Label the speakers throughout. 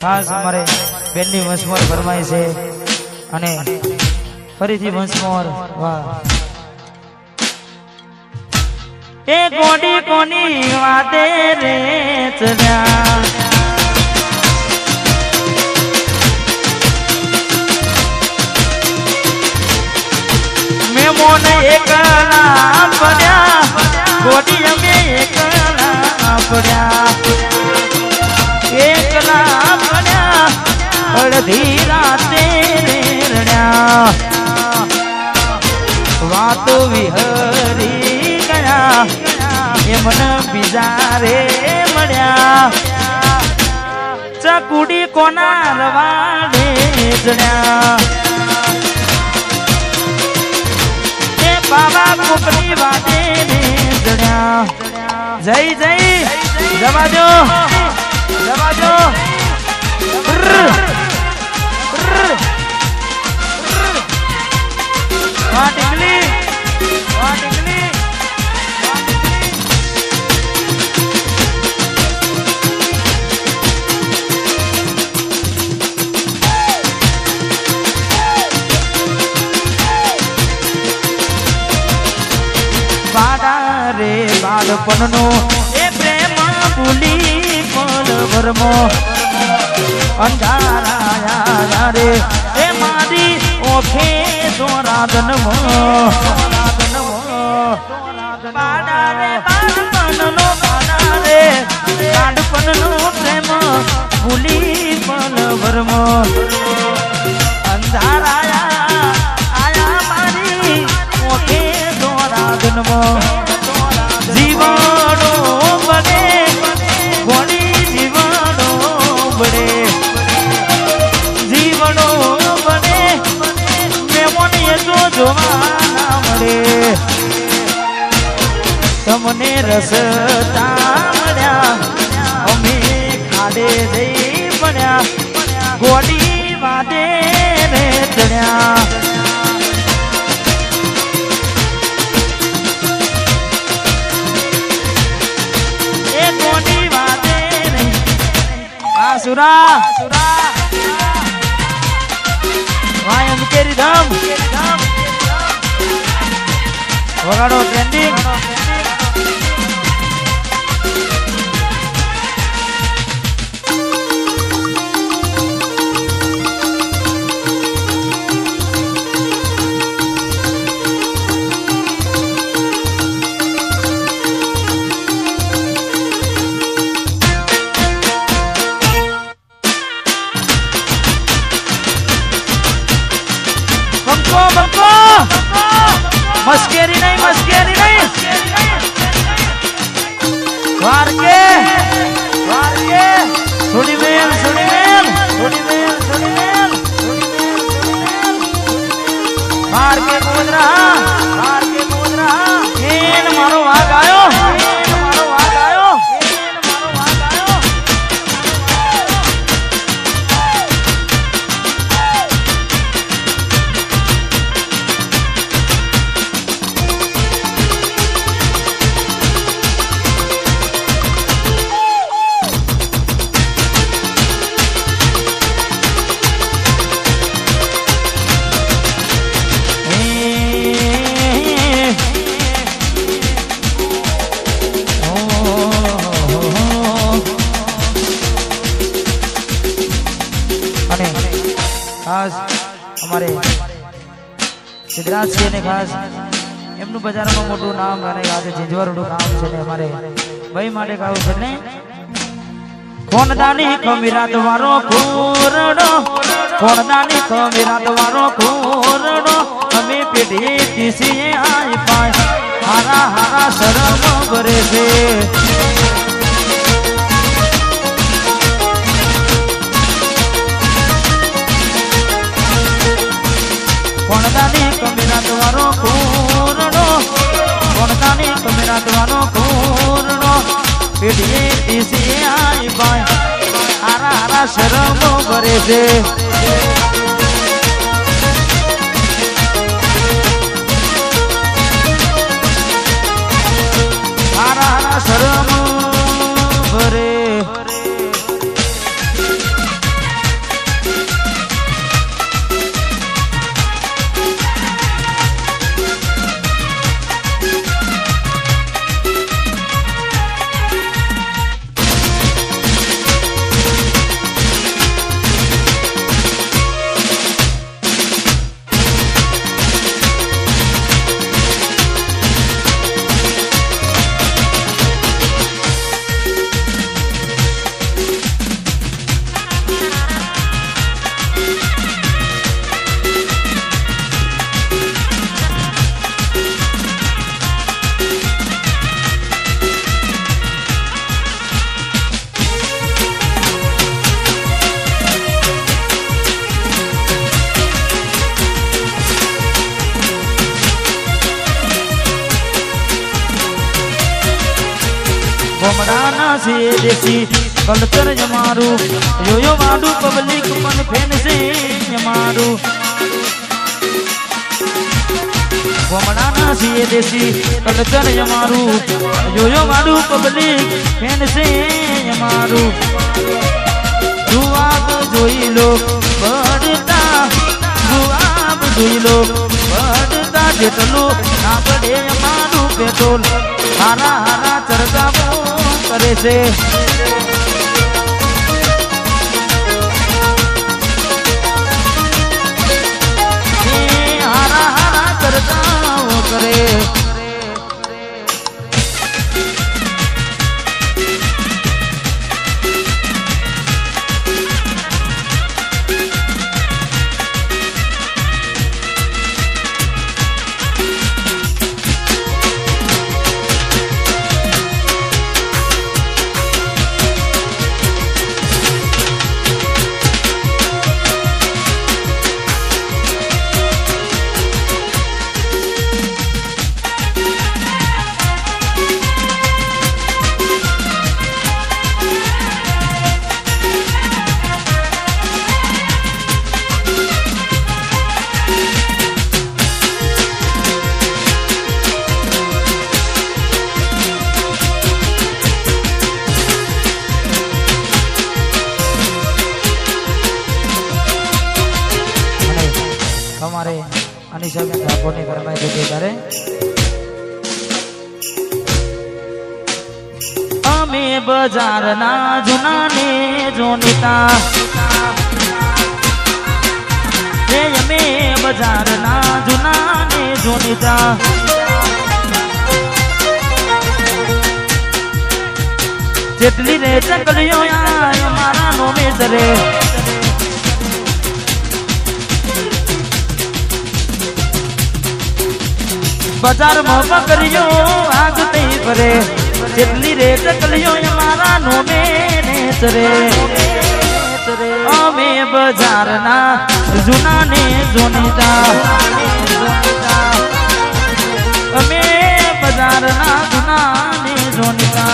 Speaker 1: ખાસ અમારે બેનની વંશમોર ફરમાય છે અને ફરીથી વંશમોર વાહ એ ગોડી કોની વાદે રે ચડ્યા મેમોન એકલા પડ્યા ગોડી અમે એકલા પડ્યા એકલા પડ્યા અડધી રાતે રડ્યા વાતો વિહરી ગયા એ મને બીજા રે મળ્યા ચકુડી કોના રવાડે જડ્યા એ બાબા કોકની વાતે ને જડ્યા જય જય જવા દો જવા દો બાડા રે બાળપણનો એ પ્રેમ ભૂલી પલ ભરમો અંધારાયા રે એ મારી ઓખે સોરાદનમો બાડા રે બાળપણનો બાડા રે બાળપણનો પ્રેમ ભૂલી પલ ભરમો અંધારાયા આયા મારી ઓખે જીવનો બને ગોળી જીવનો બને જીવનો બને મેમોની તો જોવા મળે તમને રસતા મળ્યા અમે ખાડે જઈ પડ્યા ગોળી વાદે રે ચડ્યા સુરા વાય મુકેરી ધામ વગાડો ટ્રેન્ડિંગ मस्केरी नहीं वार के थोड़ी मेल मार के कूद रहा इन मारो वाग आयो खास हमारे सिद्धराज सिंह ने खास एमनु बजार में मोटू नाम गाने गाते जिंजवरडू काम छे ने हमारे भाई माटे गाव छे ने कोणदानी कमीरात वारो कोरडो कोणदानी कमीरात वारो कोरडो हमें पेटी तीसी आई पाए हारा हारा शरम भरे से कोणदानी कमीरात वारो कोरडो कोणदानी कमीरात वारो कोरडो पेटी तीसी आई पाए हारा हारा शरम भरे से हारा हारा शरम भरे से देसी कल्चर जमारू यो यो माडू पब्लिक मन फैन से जमारू गोमडाना से देसी कल्चर जमारू यो यो माडू पब्लिक फैन से जमारू जुआब जोई लो बढ़ता जुआब जोई लो बढ़ता जेटलो ना पड़े मारू पेट्रोल हारा हारा चरका करे से हारा हारा चरका करे हमारे अनिशा में ठाकुर ने फरमाई दे करे अमे बाजार ना जुना ने जोनिता अमे बाजार ना जुना ने जोनिता जेटली रे चकलियो आयो मारा नो में सरे बाजार में पकड़ियो आग नहीं परे जितनी रे चकलियो हमारा नो में सरे अमे बाजार ना जुना ने जोनिता अमे बाजार ना जुना ने जोनिता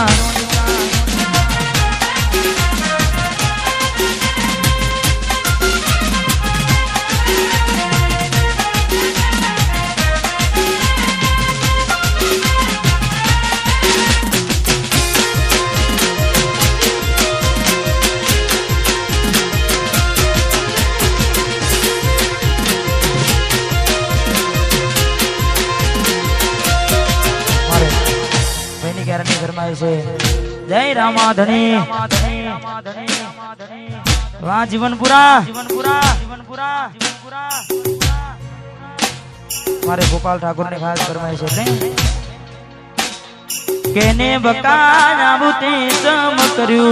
Speaker 1: जय रामाधनी वाह जीवनपुरा हमारे गोपाल ठाकुर ने खास फरमाइश है केने बकाया बुते चमकर्यू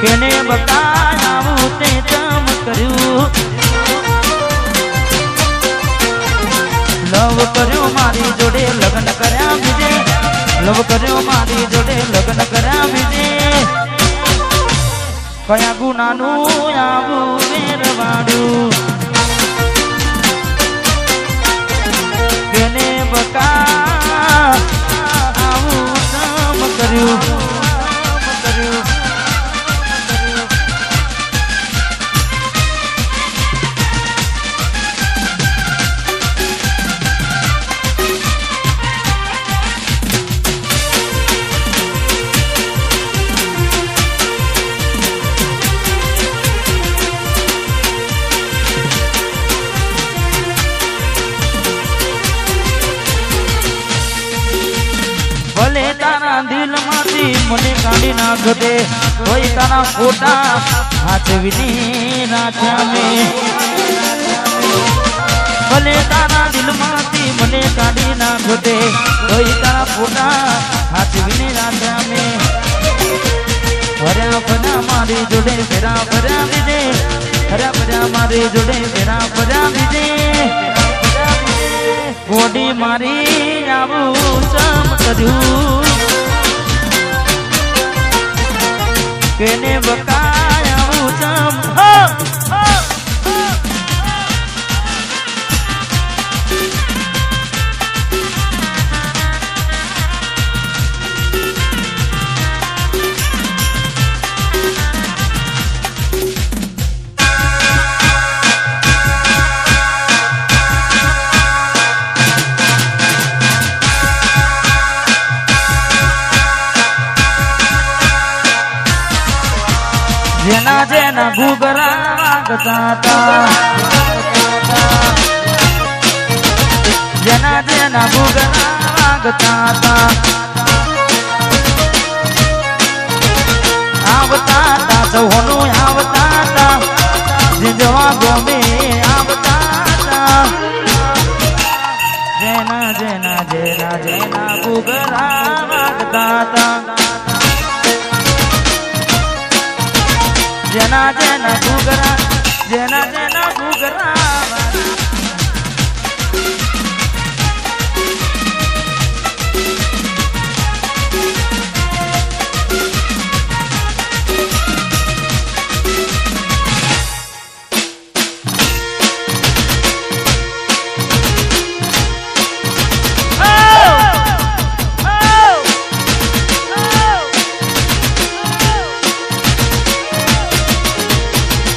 Speaker 1: केने बकाया बुते चमकर्यू लव कर्यो मारी जोड़े लगन कर्या बीजे लव कर्यो मारी जोड़े लगन कर्या बीजे कया गुनानु आबू मेरवाडू केने बका आबू काम कर्यू भले तारा दिल माती मने काढ़ी नाख दे कोई तारा फोटा हाथ विनी राख्या में भले तारा दिल माती मने काढ़ी नाख दे कोई तारा फोटा हाथ विनी राख्या में भर्या भर्या मारी जोड़े फेरा भर्या बीजे भर्या भर्या मारी जोड़े फेरा भर्या बीजे गोडी मारी आबू चमकर्यू केने बकाया चम જેના જેના ઘૂઘરા વાગતા તા જેના જેના ઘૂઘરા વાગતા તા આવતા તા સૌનું આવતા તા જીજવા ગમે આવતા તા જેના જેના જેના જેના ઘૂઘરા વાગતા તા જેના જેના ઘૂઘરા જેના જેના ઘૂઘરા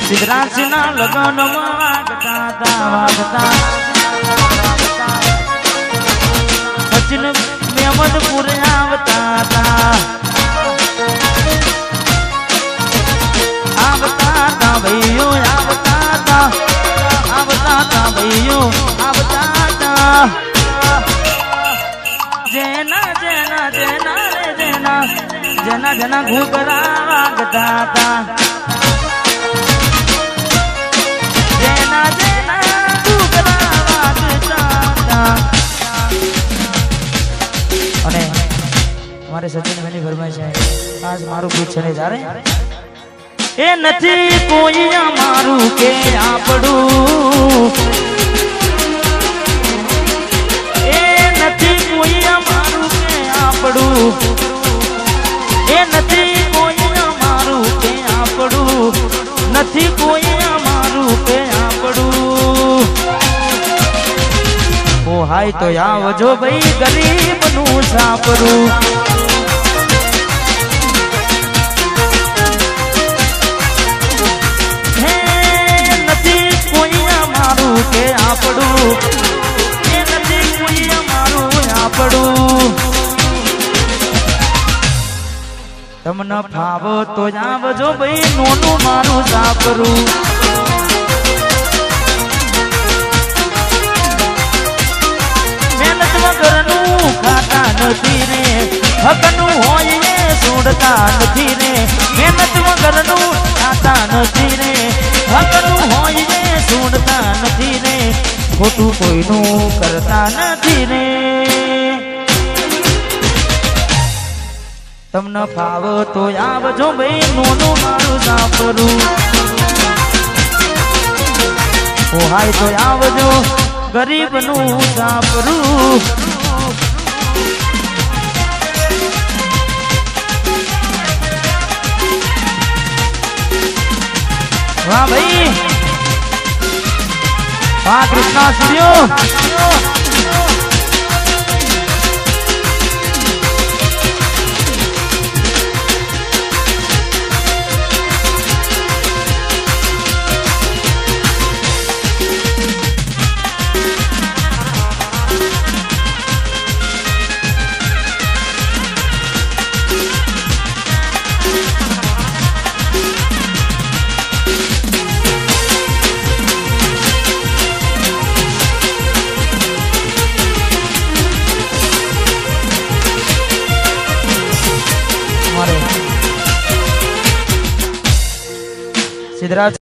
Speaker 1: સિદ્ધરાજના લગ્નમાં વાગતા તા વાગતા સચિન મેમદપુર આવતા તા આવતા તા ભાઈઓ આવતા તા આવતા તા ભાઈઓ આવતા તા જેના જેના જેના રે જેના જેના જેના ઘૂઘરા વાગતા તા અને મારે સચિન ભાઈની ફરમાઈશ છે આજ મારું ગીત છે ને જારે એ નથી કોઈ અમારું કે આપણું એ નથી કોઈ અમારું કે આપણું એ નથી કોઈ અમારું કે આપણું નથી કોઈ અમારું કે આપણું ઓ હાય તો આવજો ભાઈ ગરીબ નું સાપરું હે નથી કોઈ અમારું કે આપણું એ નથી કોઈ અમારું આપણું તમને ફાવો તો આવજો ભાઈ નોનું મારું સાપરું ઘરનું ખાતા નથી રે હકનું હોય એ છોડતા નથી રે મહેનત વગરનું ખાતા નથી રે હકનું હોય એ છોડતા નથી રે ખોટું કોઈનું કરતા નથી રે તમને ફાવો તો આવજો ભાઈ નોનું મારું સાપરું ઓ હાય તો આવજો ગરીબ નું સાપરું વાહ ભાઈ વાહ કૃષ્ણા સ્ટુડિયો સિદ્ધરાજ